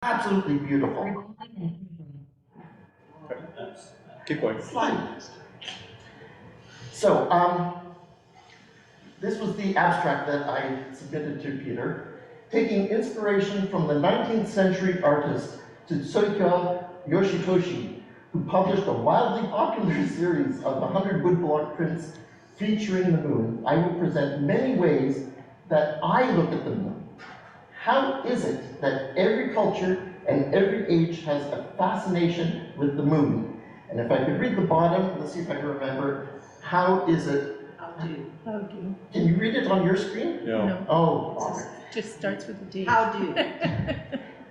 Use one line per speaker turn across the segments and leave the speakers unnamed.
Absolutely beautiful.
Keep going.
Slide. So, this was the abstract that I submitted to Peter, taking inspiration from the 19th century artist Tsutomu Yoshitoshi, who published a wildly popular series of 100 woodblock prints featuring the moon. I will present many ways that I look at the moon. How is it that every culture and every age has a fascination with the moon? And if I could read the bottom, let's see if I can remember. How is it?
How do?
Can you read it on your screen?
Yeah.
No,
Oh, bother.
just starts with a D.
How do?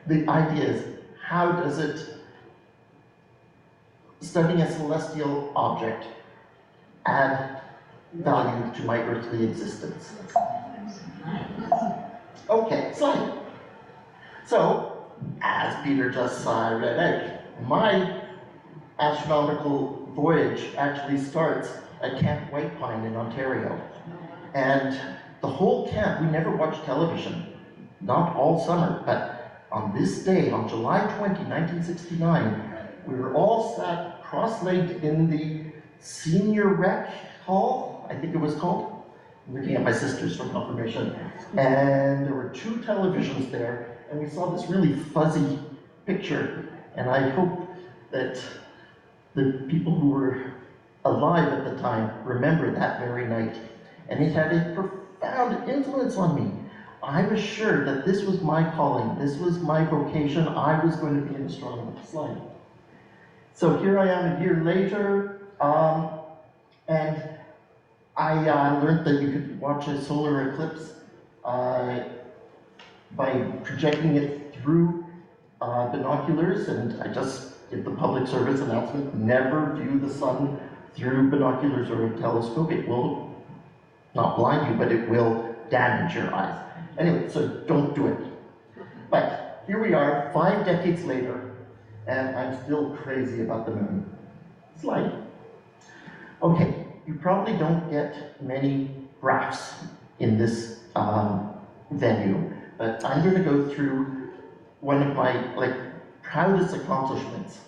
The idea is, how does it, studying a celestial object, add value to my earthly existence? Okay, slide. So, as Peter just read out, my astronomical voyage actually starts at Camp White Pine in Ontario. And the whole camp, we never watched television, not all summer, but on this day, on July 20, 1969, we were all sat cross-legged in the senior rec hall, I think it was called. I'm looking at my sisters for confirmation. And there were 2 televisions there, and we saw this really fuzzy picture. And I hope that the people who were alive at the time remember that very night. And it had a profound influence on me. I was sure that this was my calling, this was my vocation, I was going to be an astronomer. Slide. So here I am a year later, and I learned that you could watch a solar eclipse by projecting it through binoculars, and I just give the public service announcement, never view the sun through binoculars or a telescope. It will not blind you, but it will damage your eyes. Anyway, so don't do it. But here we are, 5 decades later, and I'm still crazy about the moon. Slide. Okay, you probably don't get many graphs in this venue, but I'm going to go through one of my proudest accomplishments.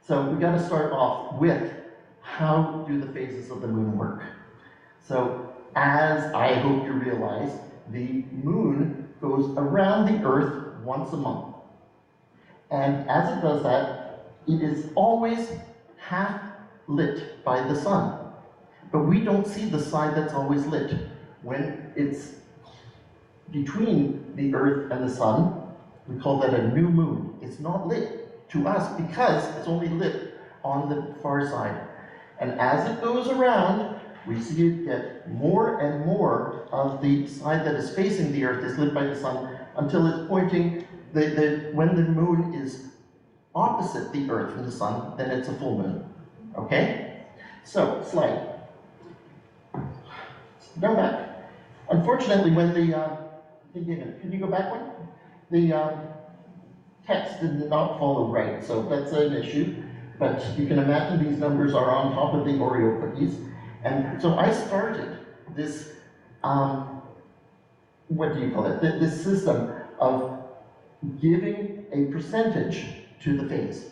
So we got to start off with, how do the phases of the moon work? So as I hope you realize, the moon goes around the Earth once a month. And as it does that, it is always half lit by the sun. But we don't see the side that's always lit. When it's between the Earth and the sun, we call that a new moon. It's not lit to us because it's only lit on the far side. And as it goes around, we see it get more and more of the side that is facing the Earth is lit by the sun until it's pointing, when the moon is opposite the Earth from the sun, then it's a full moon. Okay? So, slide. Go back. Unfortunately, when can you go back one? The text did not follow right, so that's an issue. But you can imagine these numbers are on top of the Oreo cookies. And so I started this, what do you call it? This system of giving a percentage to the phase.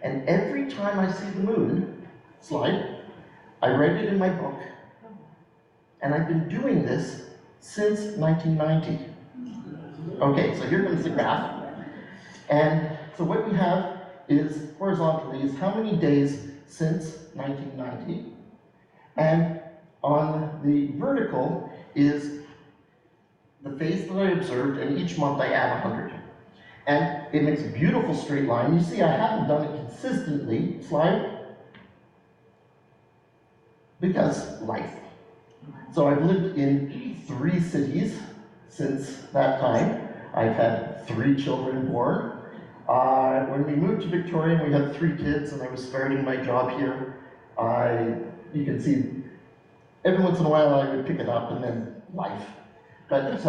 And every time I see the moon, slide, I write it in my book. And I've been doing this since 1990. Okay, so here comes the graph. And so what we have is, horizontally, is how many days since 1990. And on the vertical is the phase that I observed, and each month I add 100. And it makes a beautiful straight line. You see, I haven't done it consistently, slide, because life. So I've lived in 3 cities since that time. I've had 3 children born. When we moved to Victoria, we had 3 kids, and I was starting my job here. You can see, every once in a while I would pick it up, and then life. But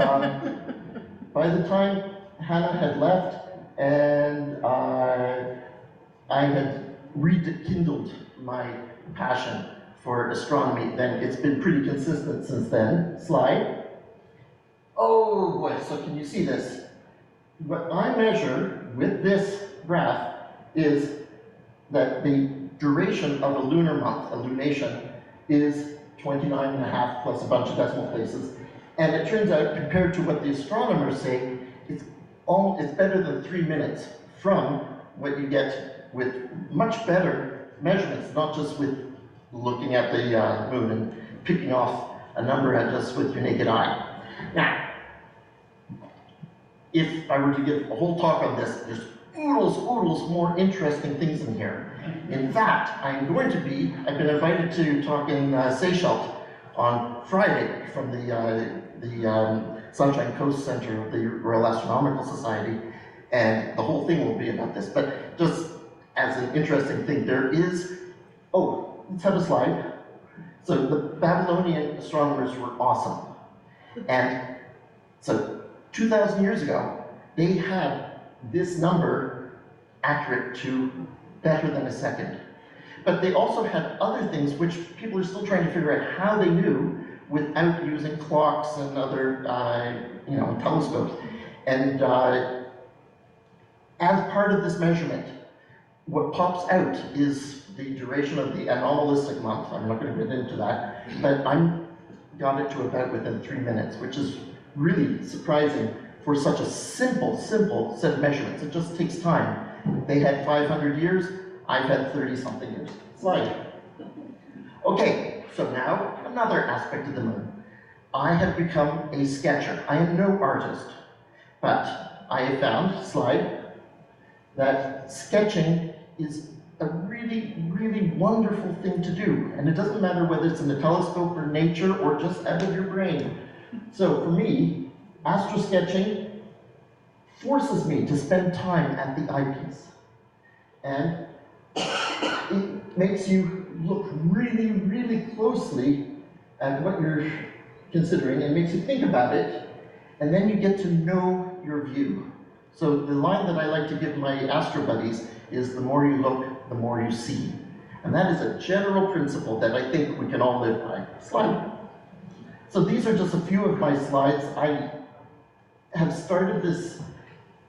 by the time Hannah had left, and I had rekindled my passion for astronomy, then it's been pretty consistent since then. Slide. Oh boy, so can you see this? What I measure with this graph is that the duration of a lunar month, a lunation, is 29 and a half plus a bunch of decimal places. And it turns out, compared to what the astronomers say, it's better than 3 minutes from what you get with much better measurements, not just with looking at the moon and picking off a number just with your naked eye. Now, if I were to give a whole talk on this, there's oodles more interesting things in here. In fact, I've been invited to talk in Seychelles on Friday from the Sunshine Coast Center of the Royal Astronomical Society, and the whole thing will be about this. But just as an interesting thing, let's have a slide. So the Babylonian astronomers were awesome. And so 2,000 years ago, they had this number accurate to better than a second. But they also had other things which people are still trying to figure out how they knew without using clocks and other telescopes. And as part of this measurement, what pops out is the duration of the anomalistic month. I'm not going to get into that, but I got it to about within 3 minutes, which is really surprising for such a simple set of measurements. It just takes time. They had 500 years, I've had 30-something years. Slide. Okay, so now another aspect of the moon. I have become a sketcher. I am no artist, but I have found, slide, that sketching is a really wonderful thing to do. And it doesn't matter whether it's in a telescope or nature or just out of your brain. So for me, astro sketching forces me to spend time at the eyepiece. And it makes you look really closely at what you're considering and makes you think about it, and then you get to know your view. So the line that I like to give my astro buddies is the more you look, the more you see. And that is a general principle that I think we can all live by. Slide. So these are just a few of my slides. I have started this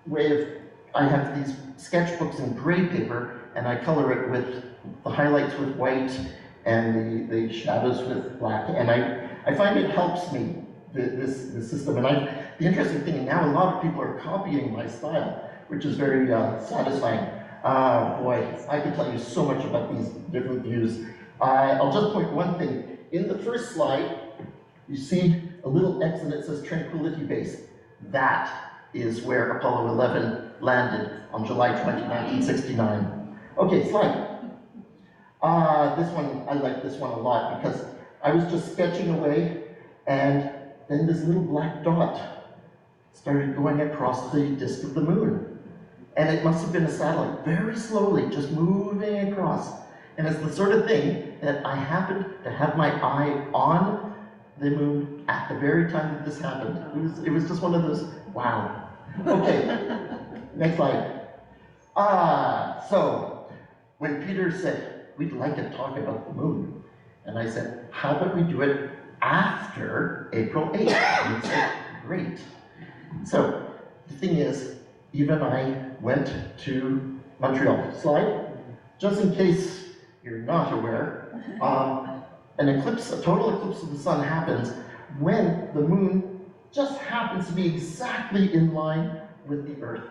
way of, I have these sketchbooks in gray paper, and I color it with the highlights with white and the shadows with black. And I find it helps me, this system. And the interesting thing, now a lot of people are copying my style, which is very satisfying. Boy, I could tell you so much about these different views. I'll just point one thing. In the first slide, you see a little X and it says Tranquility Base. That is where Apollo 11 landed on July 20, 1969. Okay, slide. This one, I like this one a lot because I was just sketching away and then this little black dot started going across the disk of the moon. And it must have been a satellite, very slowly, just moving across. And it's the sort of thing that I happened to have my eye on the moon at the very time that this happened. It was just one of those, wow. Okay, next slide. So when Peter said, we'd like to talk about the moon, and I said, how about we do it after April 8th? And he said, great. So the thing is, Eve and I went to Montreal. Slide. Just in case you're not aware, an eclipse, a total eclipse of the sun happens when the moon just happens to be exactly in line with the Earth.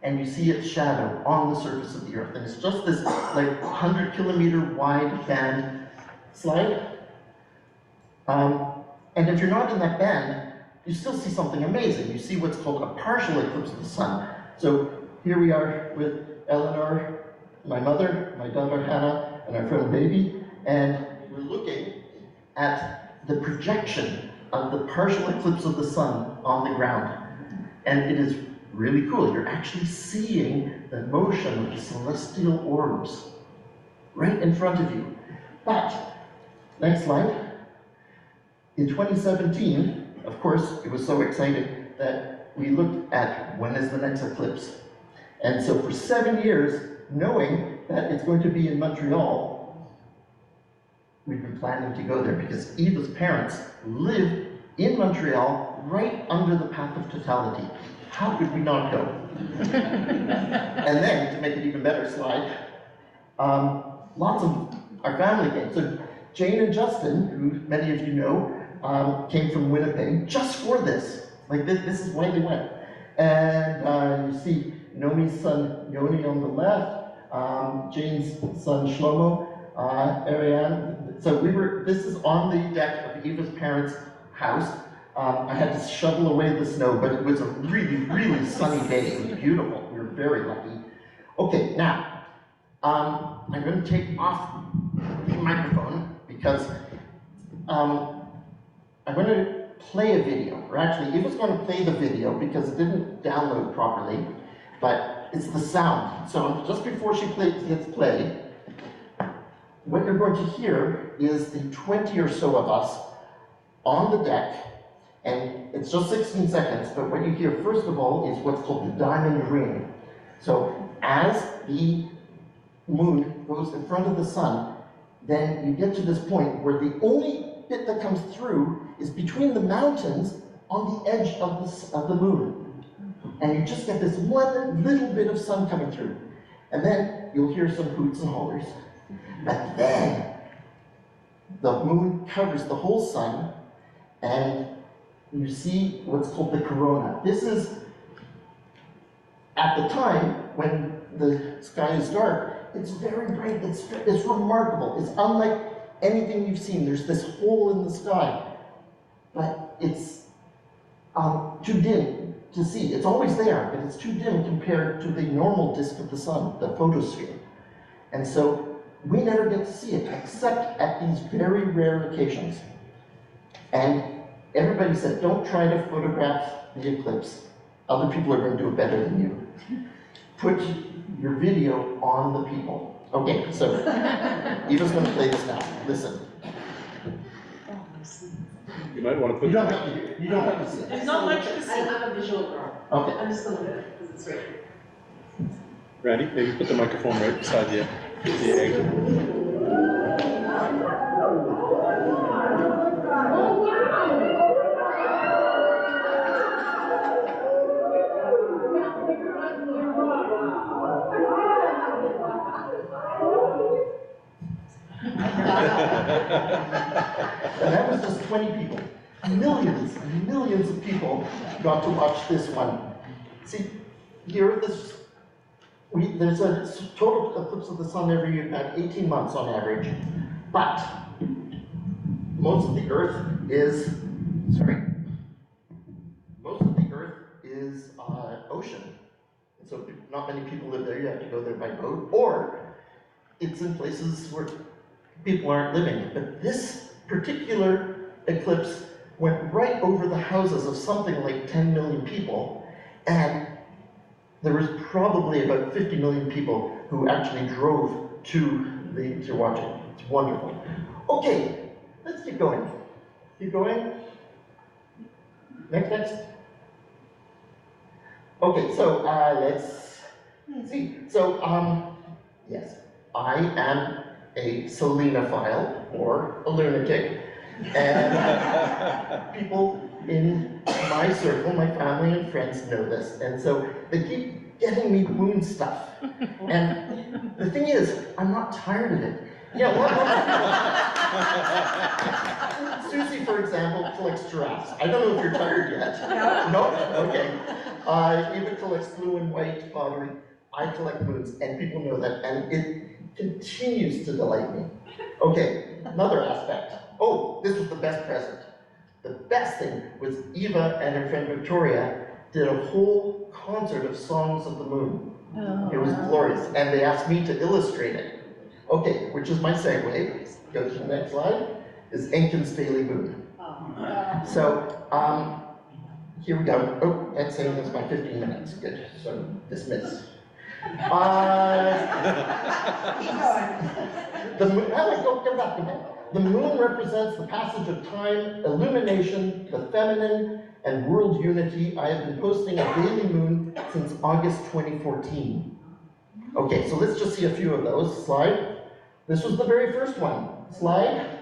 And you see its shadow on the surface of the Earth. And it's just this like 100-kilometer wide band. Slide. And if you're not in that band, you still see something amazing. You see what's called a partial eclipse of the sun. So here we are with Eleanor, my mother, my daughter Hannah, and our friend Baby, and we're looking at the projection of the partial eclipse of the sun on the ground. And it is really cool. You're actually seeing the motion of the celestial orbs right in front of you. But, next slide. In 2017, of course, it was so exciting that we looked at when is the next eclipse. And so for 7 years, knowing that it's going to be in Montreal, we've been planning to go there because Eva's parents live in Montreal right under the path of totality. How could we not go? And then, to make it even better, slide, lots of our family came. So Jane and Justin, who many of you know, came from Winnipeg just for this. Like this is why they went. And you see Nomi's son Yoni on the left, Jane's son Shlomo, Ariane. So this is on the deck of Eva's parents' house. I had to shovel away the snow, but it was a really, really sunny day. It was beautiful. We were very lucky. Okay, now, I'm going to take off the microphone because I'm going to play a video. Or actually, Eva's going to play the video because it didn't download properly, but it's the sound. So just before she hits play, what you're going to hear is the 20 or so of us on the deck. And it's just 16 seconds, but what you hear first of all is what's called the diamond ring. So as the moon goes in front of the sun, then you get to this point where the only bit that comes through is between the mountains on the edge of the moon. And you just get this one little bit of sun coming through. And then you'll hear some hoots and hollers. But then the moon covers the whole sun, and you see what's called the corona. This is, at the time, when the sky is dark, it's very bright, it's remarkable. It's unlike anything you've seen. There's this hole in the sky, but it's too dim to see. It's always there, but it's too dim compared to the normal disk of the sun, the photosphere. And so we never get to see it, except at these very rare occasions. And everybody said, don't try to photograph the eclipse. Other people are going to do it better than you. Put your video on the people. Okay, so Eva's going to play this now. Listen.
You might want to put.
You don't have to see it.
There's not much to see.
I'm a visual girl.
Okay.
I'm just gonna look at it because it's right.
Randy, maybe put the microphone right beside the egg.
And that was just 20 people. Millions and millions of people got to watch this one. See, here, there's a total eclipse of the sun every year, about 18 months on average. But most of the Earth is, ocean. And so not many people live there, you have to go there by boat, or it's in places where people aren't living. But this particular eclipse went right over the houses of something like 10 million people, and there was probably about 50 million people who actually drove to watch it. It's wonderful. Okay, let's keep going. Keep going. Next. Okay, so let's see. So, yes, I am a selenophile, or a lunatic, and people in my circle, my family and friends know this, and so they keep getting me moon stuff. And the thing is, I'm not tired of it. Yeah, Susie, for example, collects giraffes. I don't know if you're tired yet. No? Okay. Eva collects blue and white pottery. I collect moons, and people know that, and it continues to delight me. Okay, another aspect. Oh, this was the best present. The best thing was Eva and her friend Victoria did a whole concert of songs of the moon.
Oh,
It was glorious, and they asked me to illustrate it. Okay, which is my segue. Go to the next slide. Is Enkin's Daily Moon. So, here we go. Oh, that's saying that's my 15 minutes. Good. So, dismiss. The moon, go back. The moon represents the passage of time, illumination, the feminine, and world unity. I have been posting a daily moon since August 2014. Okay, so let's just see a few of those. Slide. This was the very first one. Slide.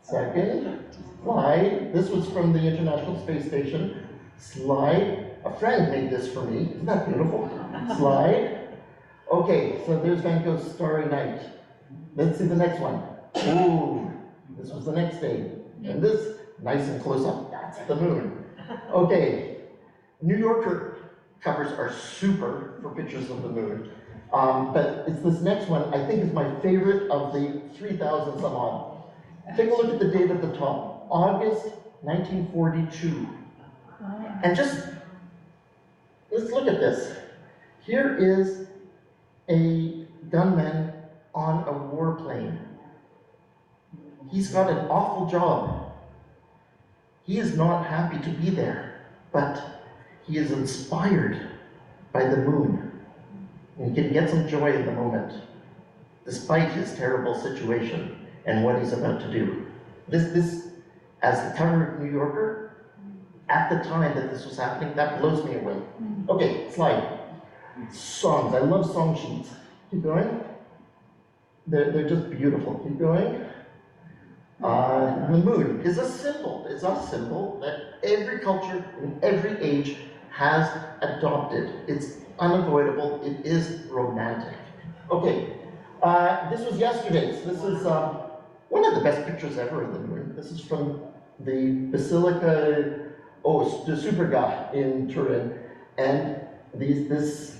Second. Slide. This was from the International Space Station. Slide. A friend made this for me. Isn't that beautiful? Slide. Okay, so there's Van Gogh's Starry Night. Let's see the next one. Ooh, this was the next day. And this, nice and close up, that's the moon. Okay, New Yorker covers are super for pictures of the moon. But it's this next one, I think is my favorite of the 3,000 some odd. Take a look at the date at the top, August 1942. And just, let's look at this. Here is a gunman on a warplane. He's got an awful job. He is not happy to be there, but he is inspired by the moon. And he can get some joy in the moment, despite his terrible situation and what he's about to do. This, as the cover of New Yorker, at the time that this was happening, that blows me away. Okay, slide. Songs, I love song sheets. Keep going. They're just beautiful. Keep going. The moon is a symbol. It's a symbol that every culture in every age has adopted. It's unavoidable. It is romantic. Okay, this was yesterday's. This is one of the best pictures ever of the moon. This is from the Basilica de Superga in Turin, and this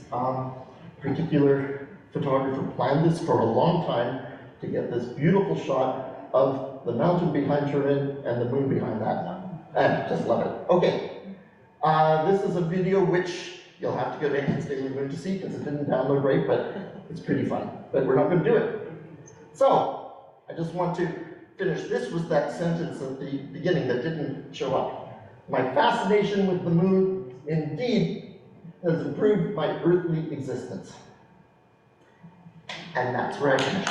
particular photographer planned this for a long time to get this beautiful shot of the mountain behind Turin and the moon behind that. I just love it. Okay, this is a video which you'll have to go to Enkin's Daily Moon to see because it didn't download right, but it's pretty fun. But we're not going to do it. So, I just want to finish. This was that sentence at the beginning that didn't show up. My fascination with the moon indeed has improved my earthly existence. And that's where I finish.